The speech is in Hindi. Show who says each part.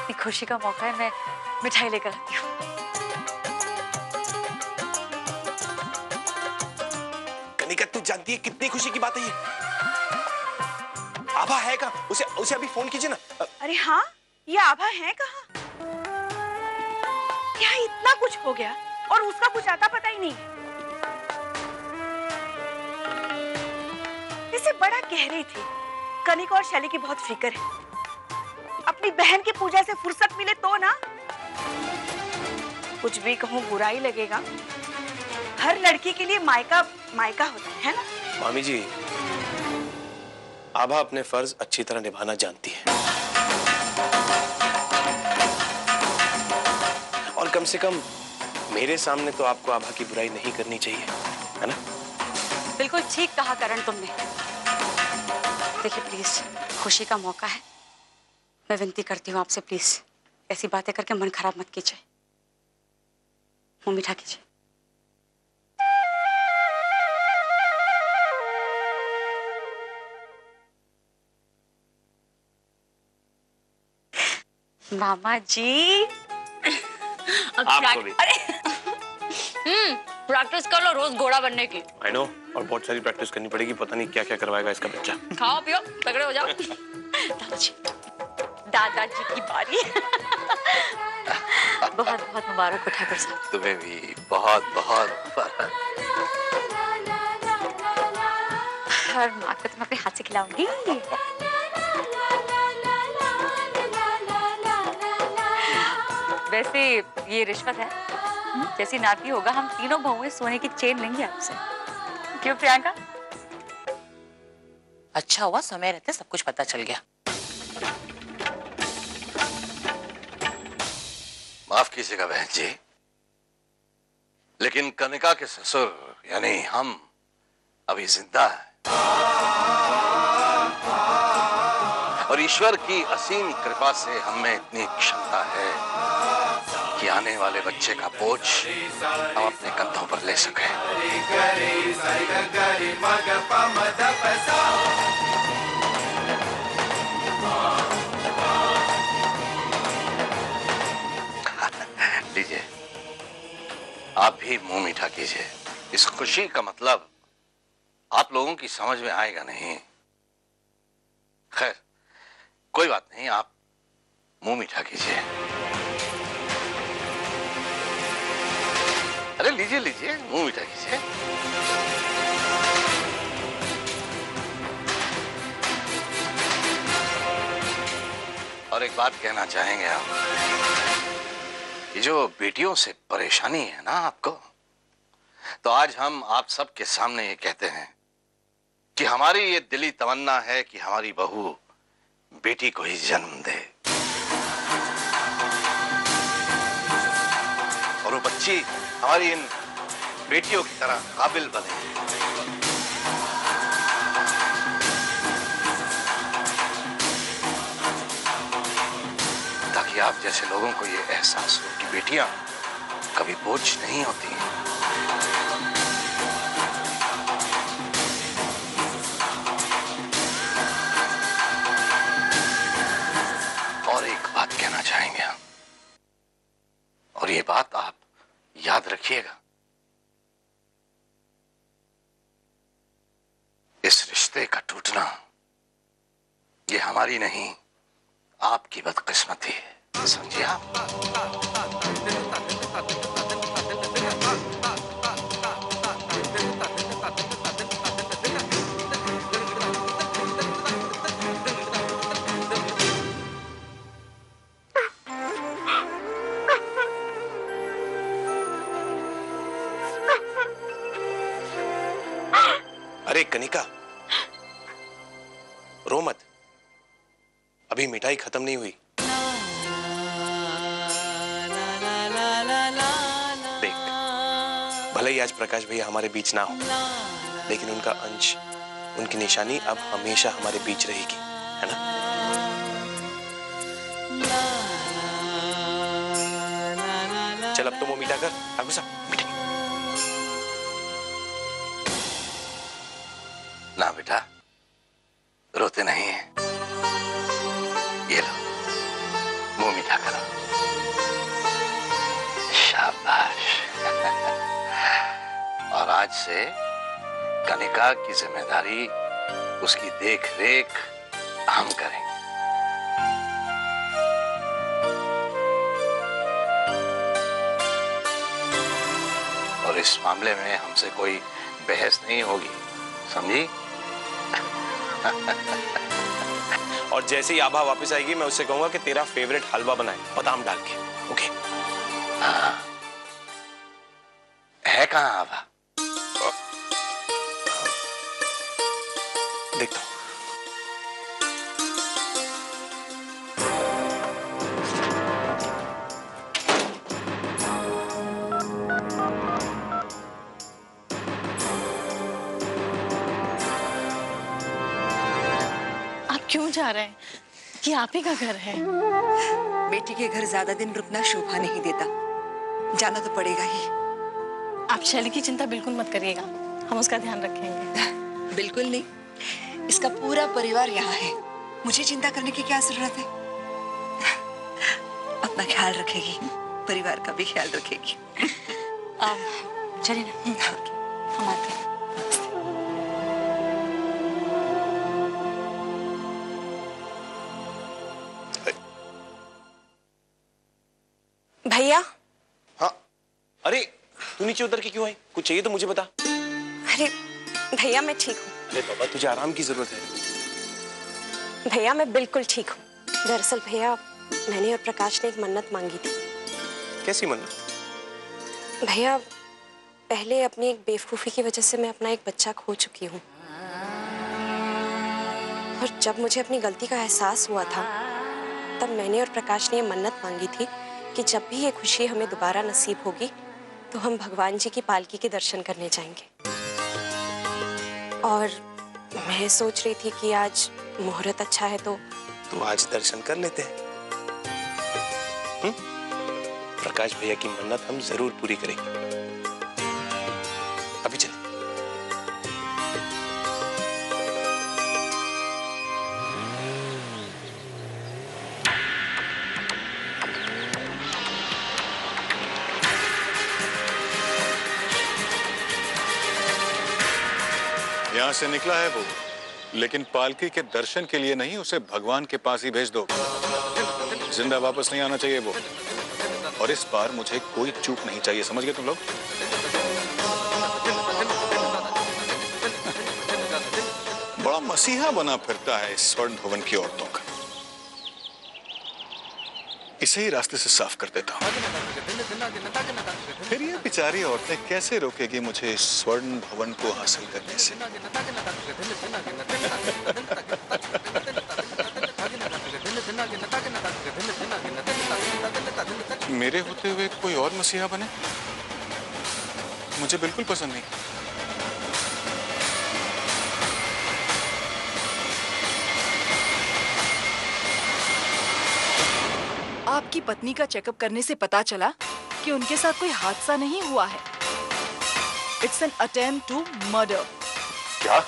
Speaker 1: इतनी खुशी का मौका है, मैं मिठाई लेकर आती हूँ।
Speaker 2: कनिका, तू जानती है कितनी खुशी की बात है ये? आभा है कहाँ? उसे अभी फोन कीजिए ना।
Speaker 3: अरे हाँ, ये आभा है कहाँ? क्या इतना कुछ हो गया और उसका कुछ आता पता ही नहीं। इसे बड़ा कह रही थी कनिका और शैली की बहुत फिक्र है, अपनी बहन की पूजा से फुर्सत मिले तो ना। कुछ भी कहूँ बुरा ही लगेगा, हर लड़की के लिए मायका मायका होता है ना।
Speaker 2: मामी जी, आभा अपने फर्ज अच्छी तरह निभाना जानती है, और कम से कम मेरे सामने तो आपको आभा की बुराई नहीं करनी चाहिए, है ना?
Speaker 1: बिल्कुल ठीक कहा करण तुमने। देखिए प्लीज, खुशी का मौका है, मैं विनती करती हूँ आपसे, प्लीज ऐसी बातें करके मन खराब मत कीजिए। मुंह मीठा कीजिए। मामा जी
Speaker 2: आपको भी।
Speaker 1: अरे प्रैक्टिस कर लो रोज घोड़ा बनने की।
Speaker 2: आई नो, और बहुत सारी प्रैक्टिस करनी पड़ेगी, पता नहीं क्या क्या करवाएगा इसका बच्चा।
Speaker 1: खाओ पियो तगड़े हो जाओ। दादाजी, दादाजी की बारी। बहुत बहुत मुबारक हो ठाकुर साहब।
Speaker 4: तुम्हें भी बहुत बहुत मुबारक।
Speaker 1: हर माँ को तुम अपने हाथ से खिलाऊंगी। वैसे ये रिश्वत है, जैसी नाती होगा हम तीनों बहुएं सोने की चेन लेंगे आपसे। क्यों प्रियंका?
Speaker 5: अच्छा हुआ समय रहते सब कुछ पता चल गया।
Speaker 4: माफ कीजिएगा बहन जी, लेकिन कनिका के ससुर यानी हम अभी जिंदा हैं, और ईश्वर की असीम कृपा से हम में इतनी क्षमता है कि आने वाले बच्चे का बोझ हम अपने कंधों पर ले सके। लीजिए, आप भी मुंह मीठा कीजिए। इस खुशी का मतलब आप लोगों की समझ में आएगा नहीं। खैर कोई बात नहीं, आप मुंह मीठा कीजिए। अरे लीजिए लीजिए, मुंह मीठा कीजिए। और एक बात कहना चाहेंगे आप, ये जो बेटियों से परेशानी है ना आपको, तो आज हम आप सबके सामने ये कहते हैं कि हमारी ये दिली तमन्ना है कि हमारी बहू बेटी को ही जन्म दे, और वो बच्ची हमारी इन बेटियों की तरह काबिल बने। ताकि आप जैसे लोगों को ये एहसास हो कि बेटियां कभी बोझ नहीं होती हैं। और एक बात कहना चाहेंगे हम, और ये बात आप याद रखिएगा, इस रिश्ते का टूटना ये हमारी नहीं आपकी बदकिस्मती है, समझिए आप?
Speaker 2: अरे कनिका, रो मत, अभी मिठाई खत्म नहीं हुई। देख, भले ही आज प्रकाश भैया हमारे बीच ना हो, लेकिन उनका अंश, उनकी निशानी अब हमेशा हमारे बीच रहेगी, है ना? चल अब तो मुंह मीठा कर ठाकुर साहब, मीठा।
Speaker 4: ना बेटा, रोते नहीं है, ये लो मुंह मीठा कर। आज से कनिका की जिम्मेदारी, उसकी देख रेख हम करेंगे। और इस मामले में हमसे कोई बहस नहीं होगी, समझी?
Speaker 2: और जैसे ही आभा वापस आएगी मैं उससे कहूंगा कि तेरा फेवरेट हलवा बनाए बादाम डाल के। ओके?
Speaker 4: हाँ। है कहाँ आभा?
Speaker 2: देखता हूं।
Speaker 6: आप क्यों जा रहे हैं? कि आप ही का घर है।
Speaker 3: बेटी के घर ज्यादा दिन रुकना शोभा नहीं देता, जाना तो पड़ेगा ही।
Speaker 6: आप शैली की चिंता बिल्कुल मत करिएगा, हम उसका ध्यान रखेंगे।
Speaker 3: बिल्कुल नहीं, इसका पूरा परिवार यहाँ है, मुझे चिंता करने की क्या जरूरत है। अपना ख्याल रखेगी, परिवार का भी ख्याल रखेगी।
Speaker 1: चलिए ना, हम आते हैं।
Speaker 7: भैया।
Speaker 2: हाँ, अरे तू नीचे उतर के क्यों आई? कुछ चाहिए तो मुझे बता।
Speaker 7: अरे भैया मैं ठीक हूँ।
Speaker 2: अरे बाबा, तुझे आराम की जरूरत है।
Speaker 7: भैया मैं बिल्कुल ठीक हूँ। दरअसल भैया मैंने और प्रकाश ने एक मन्नत मांगी थी।
Speaker 2: कैसी मन्नत?
Speaker 7: भैया पहले अपनी एक बेवकूफ़ी की वजह से मैं अपना एक बच्चा खो चुकी हूँ, और जब मुझे अपनी गलती का एहसास हुआ था तब मैंने और प्रकाश ने ये मन्नत मांगी थी कि जब भी ये खुशी हमें दोबारा नसीब होगी तो हम भगवान जी की पालकी के दर्शन करने जाएंगे। और मैं सोच रही थी कि आज मुहूर्त अच्छा है तो
Speaker 2: आज दर्शन कर लेते हैं। प्रकाश भैया की मन्नत हम जरूर पूरी करेंगे। अभी चल।
Speaker 8: यहाँ से निकला है वो, लेकिन पालकी के दर्शन के लिए नहीं, उसे भगवान के पास ही भेज दो। जिंदा वापस नहीं आना चाहिए वो। और इस बार मुझे कोई चूक नहीं चाहिए, समझ गए तुम लोग? बड़ा मसीहा बना फिरता है इस स्वर्ण भवन की औरतों का। इसे ही रास्ते से साफ कर देता हूं। फिर ये बेचारी औरतें कैसे रोकेगी मुझे इस स्वर्ण भवन को हासिल करने से? मेरे होते हुए कोई और मसीहा बने, मुझे बिल्कुल पसंद नहीं।
Speaker 9: आपकी पत्नी का चेकअप करने से पता चला कि उनके साथ कोई हादसा नहीं हुआ है। It's an attempt to murder.
Speaker 8: क्या?